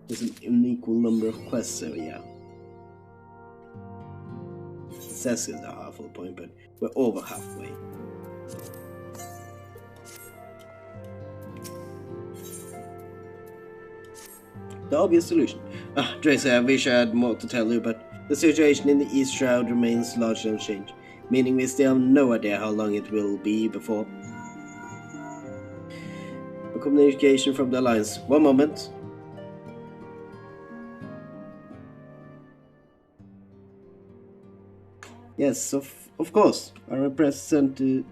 There's an unequal number of quests, so yeah. It says it's a halfway point, but we're over halfway. The obvious solution. Drazor, I wish I had more to tell you, but the situation in the East Shroud remains largely unchanged, meaning we still have no idea how long it will be before a communication from the Alliance. One moment. Yes, of course. Our representatives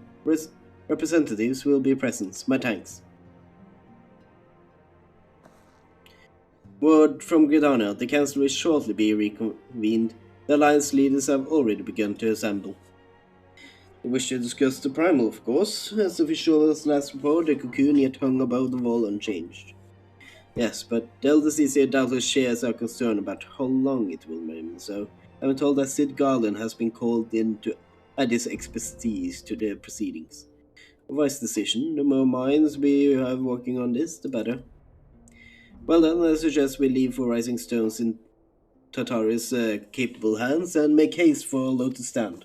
will be present. My thanks. Word from Gridania. The Council will shortly be reconvened. The Alliance leaders have already begun to assemble. They wish to discuss the primal, of course. As official as last report, the cocoon yet hung above the wall unchanged. Yes, but the Elder CC doubtless shares our concern about how long it will remain so. I'm told that Sid Garland has been called in to add his expertise to the proceedings. A wise decision. The more minds we have working on this, the better. Well then, I suggest we leave for Rising Stones in Tatari's capable hands and make haste for Lotus Stand.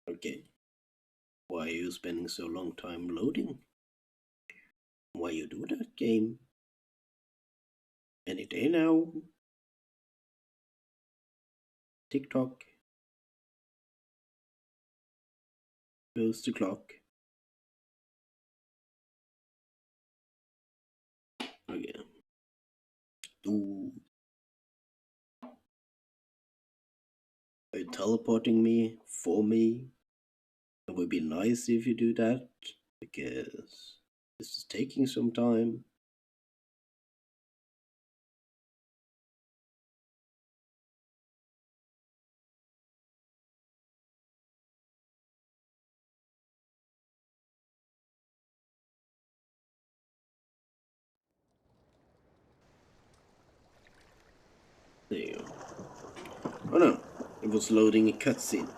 Okay. Why are you spending so long time loading? Why you do that, game? Any day now. TikTok. Goes the clock. Okay. Ooh. Are you teleporting me for me? It would be nice if you do that, because this is taking some time. There you go. Oh no, it was loading a cutscene.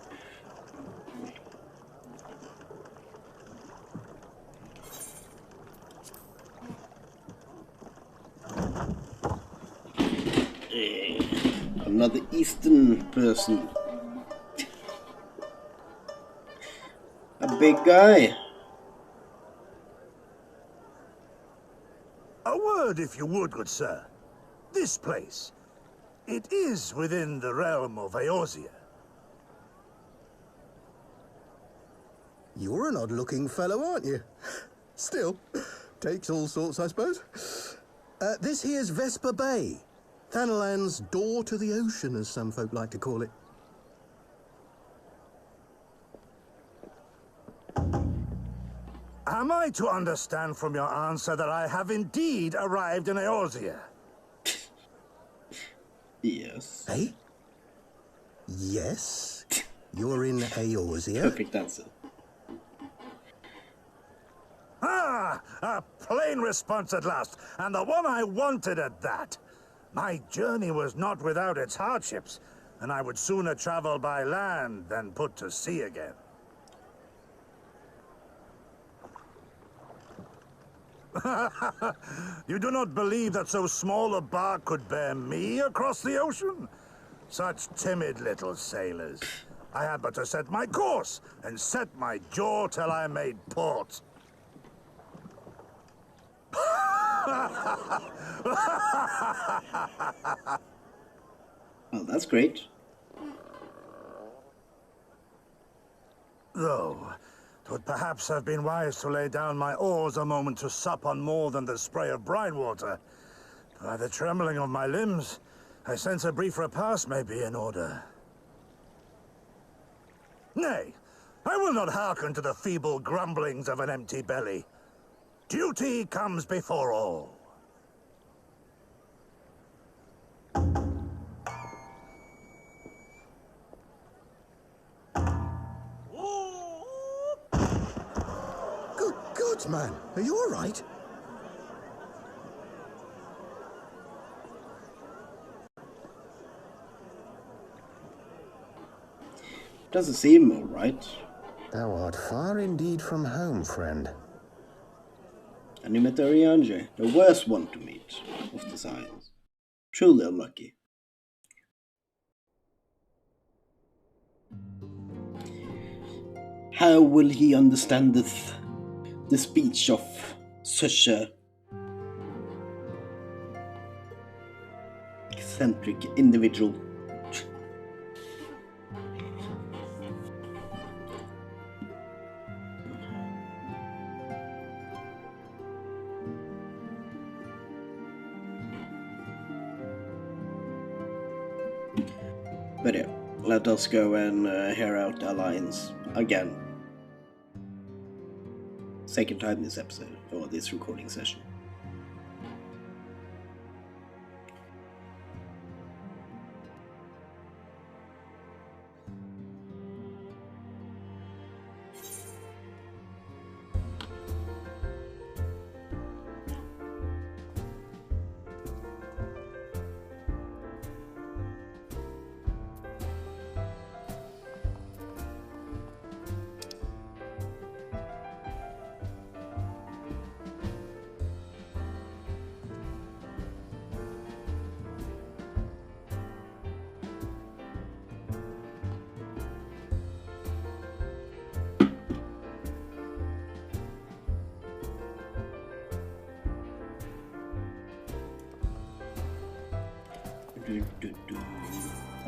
Another Eastern person. A big guy. A word, if you would, good sir. This place, it is within the realm of Eorzea. You're an odd-looking fellow, aren't you? Still, takes all sorts, I suppose. This here's Vesper Bay. Thanalan's door to the ocean, as some folk like to call it. Am I to understand from your answer that I have indeed arrived in Eorzea? Yes. Eh? Yes? You're in Eorzea? Perfect answer. Ah! A plain response at last, and the one I wanted at that. My journey was not without its hardships, and I would sooner travel by land than put to sea again. You do not believe that so small a bark could bear me across the ocean? Such timid little sailors. I had but to set my course and set my jaw till I made port. Well, that's great. Though, 'twould perhaps have been wise to lay down my oars a moment to sup on more than the spray of brine water. By the trembling of my limbs, I sense a brief repast may be in order. Nay, I will not hearken to the feeble grumblings of an empty belly. Duty comes before all. man. Are you all right? Doesn't seem all right. Thou art far indeed from home, friend. And you met Ariange, the worst one to meet of the Scions. Truly unlucky. How will he understand the speech of such a eccentric individual? But yeah, let us go and hear out the Alliance again. Second time this episode, or this recording session.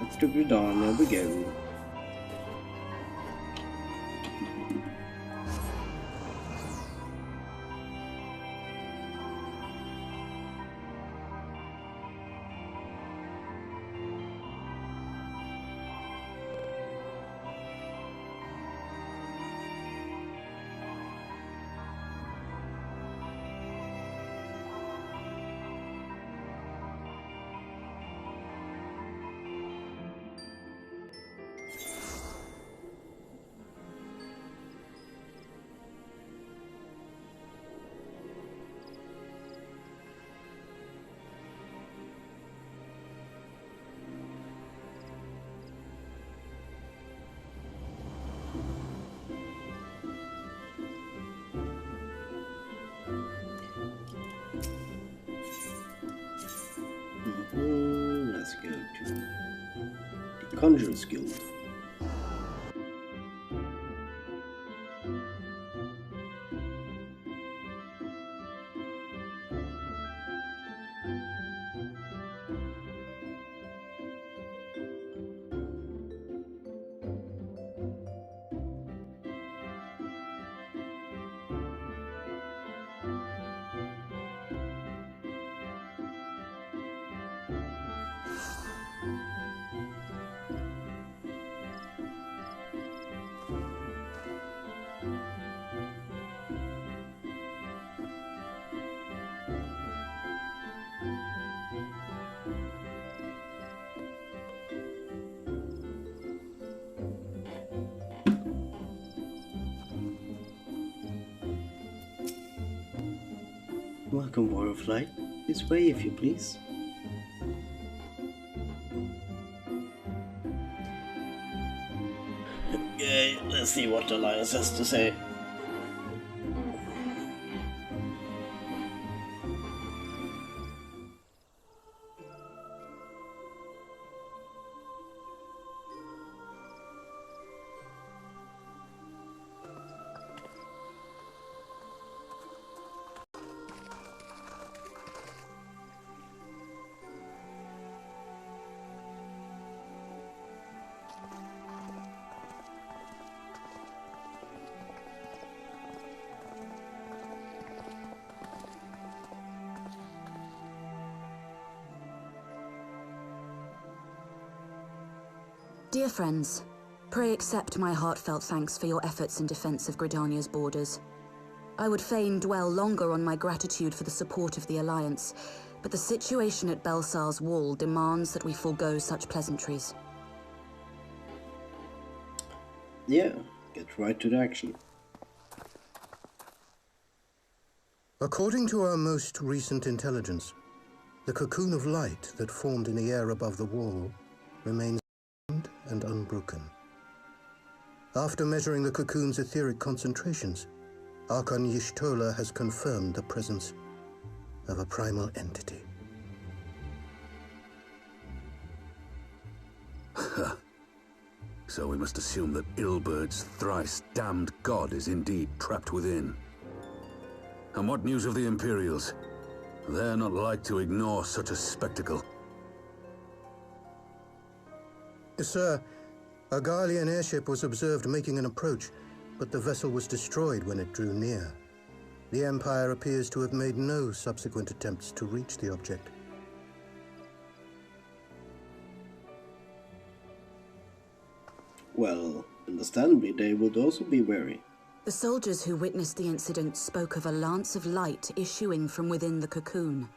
Up to Britannia we go. Let's go to the Conjurer's Guild. Welcome, War of Light. This way, if you please. Okay, let's see what the Alliance has to say. Dear friends, pray accept my heartfelt thanks for your efforts in defense of Gridania's borders. I would fain dwell longer on my gratitude for the support of the Alliance, but the situation at Belsar's Wall demands that we forego such pleasantries. Yeah, get right to the action. According to our most recent intelligence, the cocoon of light that formed in the air above the wall remains sound and unbroken. After measuring the cocoon's etheric concentrations, Archon Y'shtola has confirmed the presence of a primal entity. So we must assume that Ilbert's thrice damned god is indeed trapped within. And what news of the Imperials? They're not like to ignore such a spectacle. Sir, a Garlean airship was observed making an approach, but the vessel was destroyed when it drew near. The Empire appears to have made no subsequent attempts to reach the object. Well, understandably, they would also be wary. The soldiers who witnessed the incident spoke of a lance of light issuing from within the cocoon,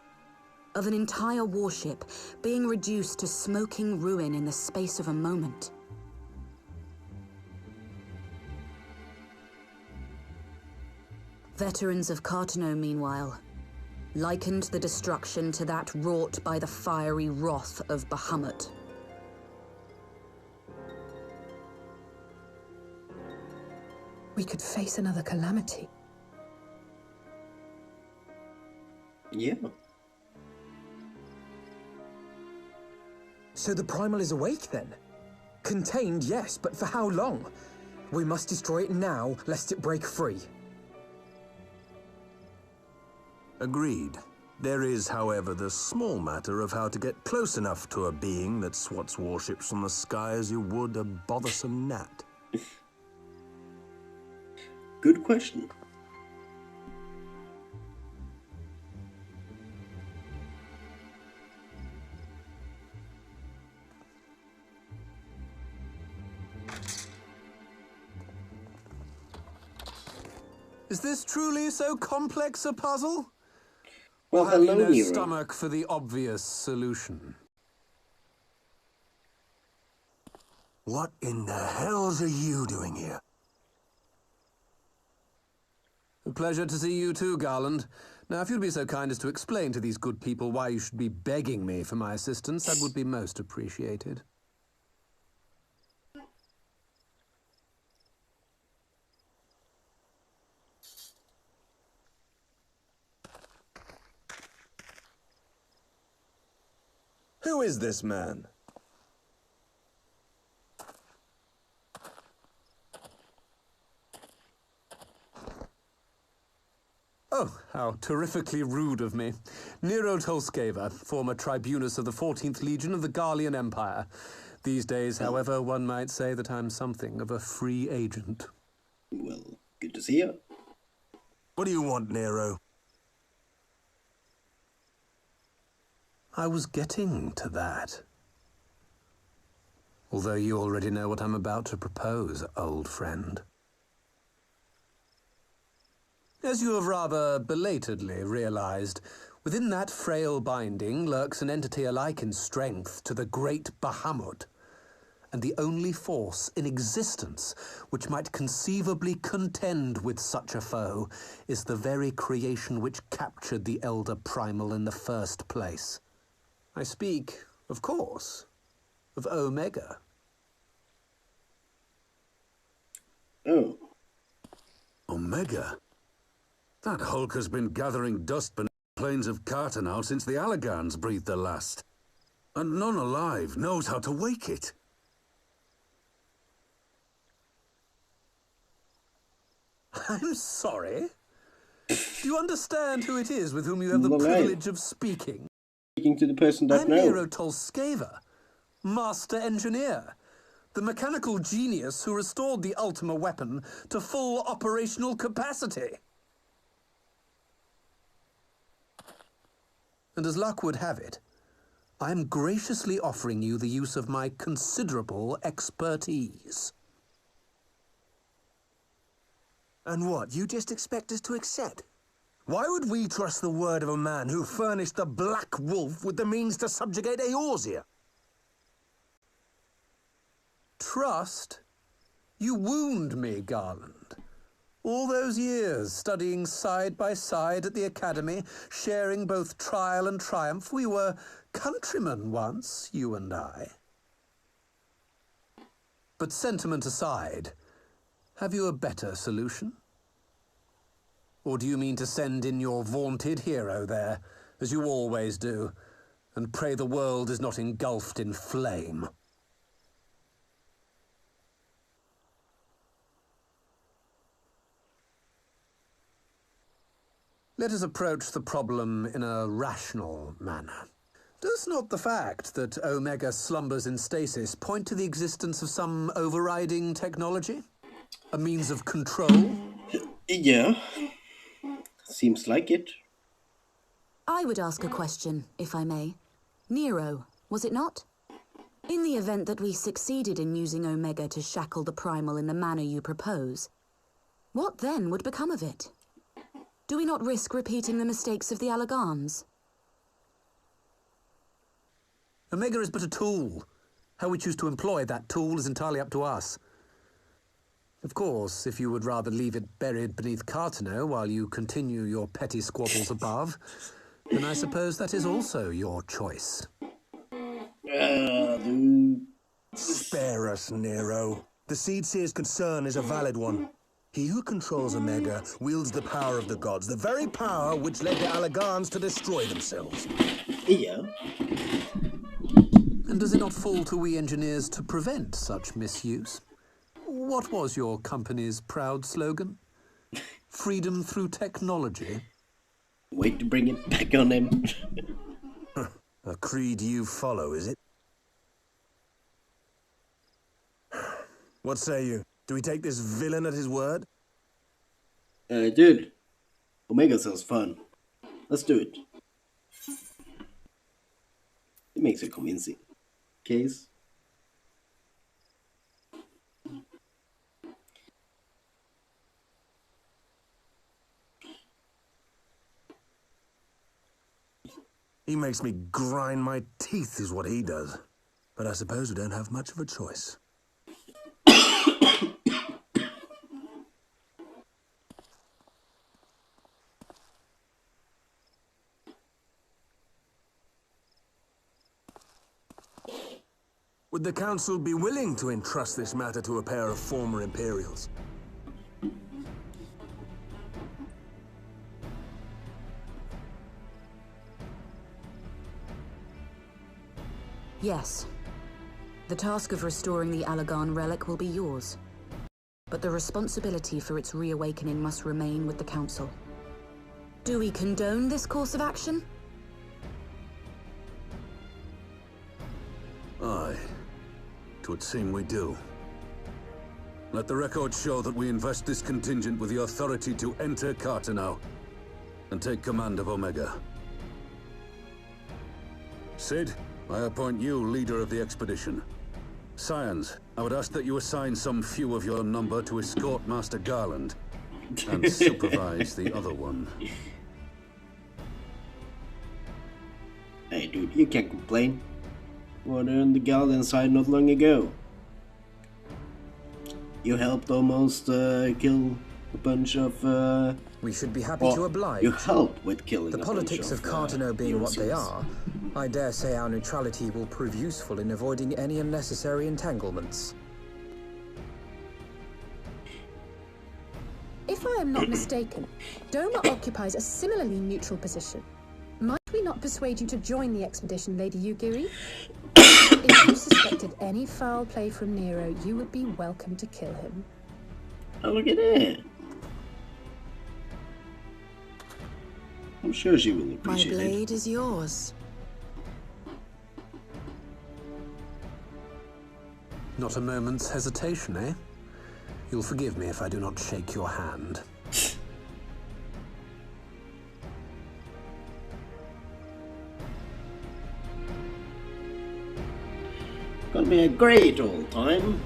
of an entire warship being reduced to smoking ruin in the space of a moment. Veterans of Cartano, meanwhile, likened the destruction to that wrought by the fiery wrath of Bahamut. We could face another calamity. Yeah. So the primal is awake then? Contained, yes, but for how long? We must destroy it now, lest it break free. Agreed. There is, however, the small matter of how to get close enough to a being that swats warships from the sky as you would a bothersome gnat. Good question. Is this truly so complex a puzzle? Well, Or have you hello, no Nero. stomach for the obvious solution? What in the hells are you doing here? A pleasure to see you too, Garland. Now, if you'd be so kind as to explain to these good people why you should be begging me for my assistance, that would be most appreciated. Who is this man? Oh, how terrifically rude of me. Nero Tolskeva, former tribunus of the 14th Legion of the Garlean Empire. These days, however, one might say that I'm something of a free agent. Well, good to see you. What do you want, Nero? I was getting to that. Although you already know what I'm about to propose, old friend. As you have rather belatedly realized, within that frail binding lurks an entity alike in strength to the great Bahamut, and the only force in existence which might conceivably contend with such a foe is the very creation which captured the elder primal in the first place. I speak, of course, of Omega. Oh. Omega? That hulk has been gathering dust beneath the plains of Cartano since the Allagans breathed their last. And none alive knows how to wake it. I'm sorry? Do you understand who it is with whom you have the Well, privilege of speaking? Speaking to the person that I'm knows. Nero Tolskeva, master engineer, the mechanical genius who restored the Ultima weapon to full operational capacity. And as luck would have it, I am graciously offering you the use of my considerable expertise. And what, you just expect us to accept? Why would we trust the word of a man who furnished the Black Wolf with the means to subjugate Eorzea? Trust? You wound me, Garland. All those years, studying side by side at the academy, sharing both trial and triumph, we were countrymen once, you and I. But sentiment aside, have you a better solution? Or do you mean to send in your vaunted hero there, as you always do, and pray the world is not engulfed in flame? Let us approach the problem in a rational manner. Does not the fact that Omega slumbers in stasis point to the existence of some overriding technology? A means of control? Yeah. Seems like it. I would ask a question, if I may. Nero, was it not? In the event that we succeeded in using Omega to shackle the primal in the manner you propose, what then would become of it? Do we not risk repeating the mistakes of the Allagans? Omega is but a tool. How we choose to employ that tool is entirely up to us. Of course, if you would rather leave it buried beneath Cartano while you continue your petty squabbles above, then I suppose that is also your choice. Spare us, Nero. The Seed Seer's concern is a valid one. He who controls Omega wields the power of the gods, the very power which led the Allagans to destroy themselves. Yeah. And does it not fall to we engineers to prevent such misuse? What was your company's proud slogan? Freedom through technology? Wait to bring it back on him. A creed you follow, is it? What say you? Do we take this villain at his word? Dude. Omega sounds fun. Let's do it. It makes a convincing case. He makes me grind my teeth is what he does. But I suppose we don't have much of a choice. Would the Council be willing to entrust this matter to a pair of former Imperials? Yes. The task of restoring the Allagan relic will be yours. But the responsibility for its reawakening must remain with the Council. Do we condone this course of action? Aye. 'Twould seem we do. Let the record show that we invest this contingent with the authority to enter Cartano and take command of Omega. Sid, I appoint you leader of the expedition. Scions, I would ask that you assign some few of your number to escort Master Garland and supervise the other one. Hey dude, you can't complain. Were on the Guardian side not long ago. You helped almost kill a bunch of we should be happy to oblige. You helped with killing the politics of Cartano being what they are, I dare say our neutrality will prove useful in avoiding any unnecessary entanglements. If I am not mistaken, Doma occupies a similarly neutral position. Might we not persuade you to join the expedition, Lady Yugiri? If you suspected any foul play from Nero, you would be welcome to kill him. Oh, look at that. I'm sure she will appreciate it. My blade is yours. Not a moment's hesitation, eh? You'll forgive me if I do not shake your hand. Gonna be a great old time.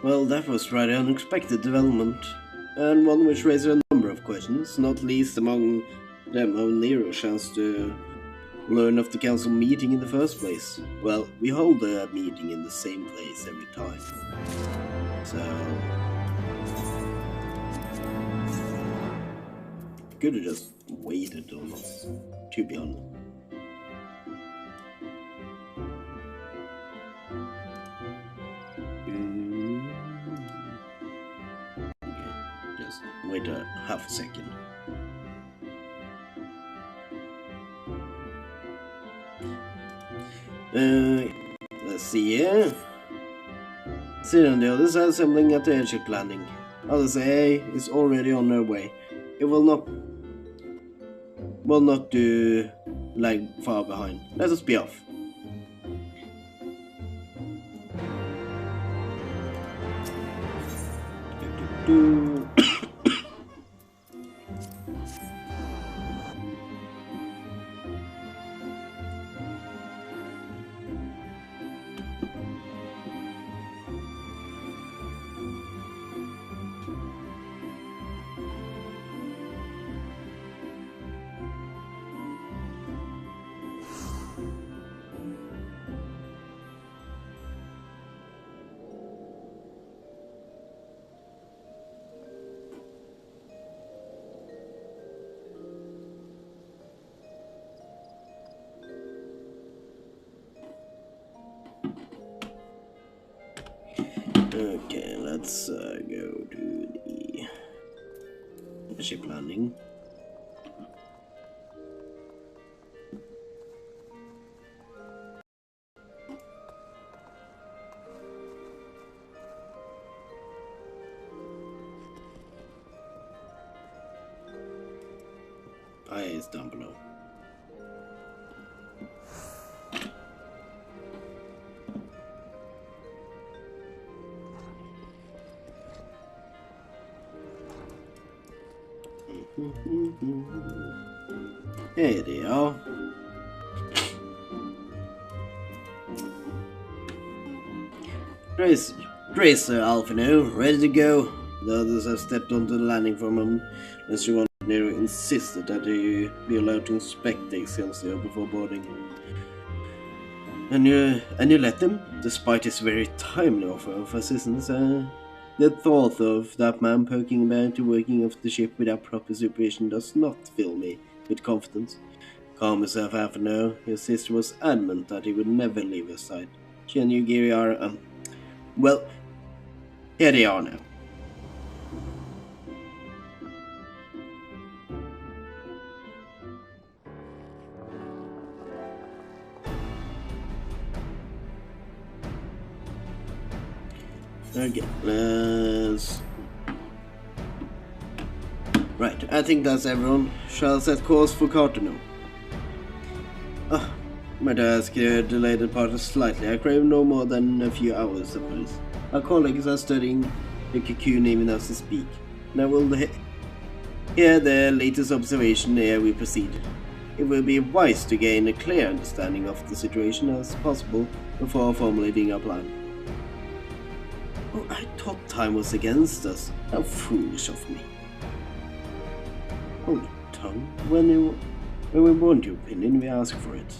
Well, that was rather unexpected development, and one which raises a number of questions, not least among them how Nero's chance to learn of the council meeting in the first place. Well, we hold a meeting in the same place every time. So could have just waited on us, to be honest. Okay, just wait a half a second. Let's see here. Sid and the others are assembling at the airship landing. Others A is already on their way. It will not do lag far behind. Let us be off. Okay, let's go to the ship landing. It's down below. Here they are. Drazor, Alphino, ready to go. The others have stepped onto the landing for a moment, as you want. Nero insisted that he be allowed to inspect the Excelsior before boarding. And you let them, despite his very timely offer of assistance. The thought of that man poking about the working of the ship without proper supervision does not fill me with confidence. Calm yourself, Alphino. Your sister was adamant that he would never leave her side. She and Yugiri are, well, here they are now. Okay, let's... Right, I think that's everyone. Shall set course for Cartano. My task delayed the party slightly. I crave no more than a few hours, suppose. Our colleagues are studying the cocoon even as we speak. Now we'll hear their latest observation ere we proceed. It will be wise to gain a clear understanding of the situation as possible before formulating our plan. Oh, I thought time was against us. How foolish of me. Hold your tongue. When we want your opinion, we ask for it.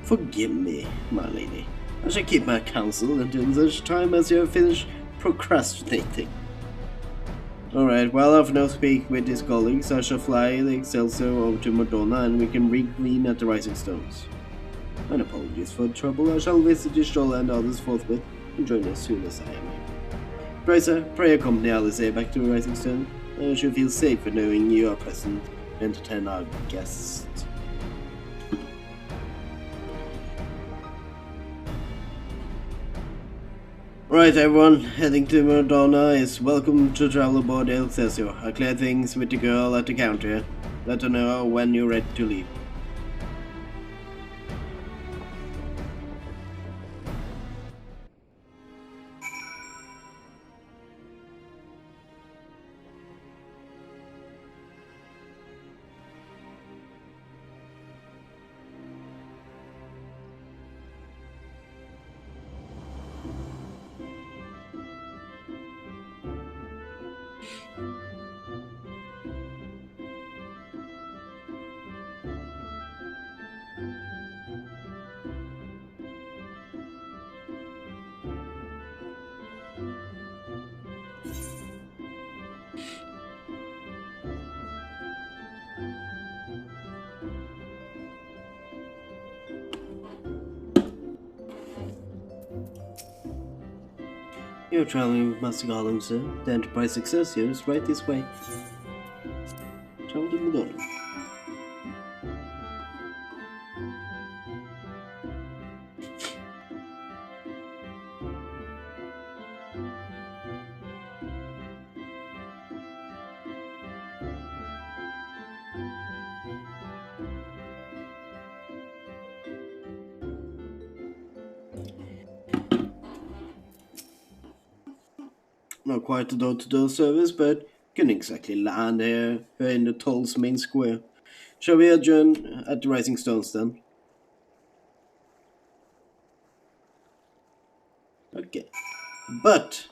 Forgive me, my lady. I shall keep my counsel until such time as you have finished procrastinating. Alright, while I've no speak with his colleagues, I shall fly the Excelsior over to Madonna and we can reconvene at the Rising Stones. And apologies for the trouble, I shall visit Istrola and others forthwith and join as soon as I am here. Drazor, pray accompany Alice back to the Rising Stone. I should feel safer knowing you are present to entertain our guests. Right everyone, heading to Madonna is welcome to travel aboard the Excelsior. I clear things with the girl at the counter. Let her know when you're ready to leave. You're traveling with Master Garland, sir. The Enterprise Excelsior is right this way. Travel to Madonna. Not quite a door-to-door service, but couldn't exactly land here in the toll's main square. Shall we adjourn at the Rising Stones then? Okay. But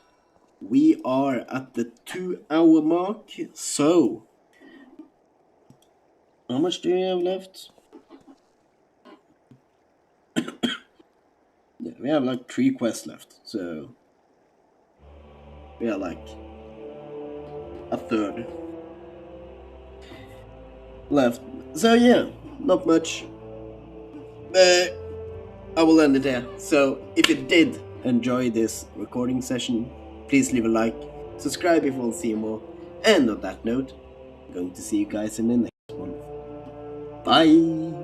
we are at the 2-hour mark, so how much do we have left? Yeah, we have like 3 quests left, so we are like a third left. So yeah, not much. I will end it there. So if you did enjoy this recording session, please leave a like, subscribe if you want to see more, and on that note, I'm going to see you guys in the next one. Bye!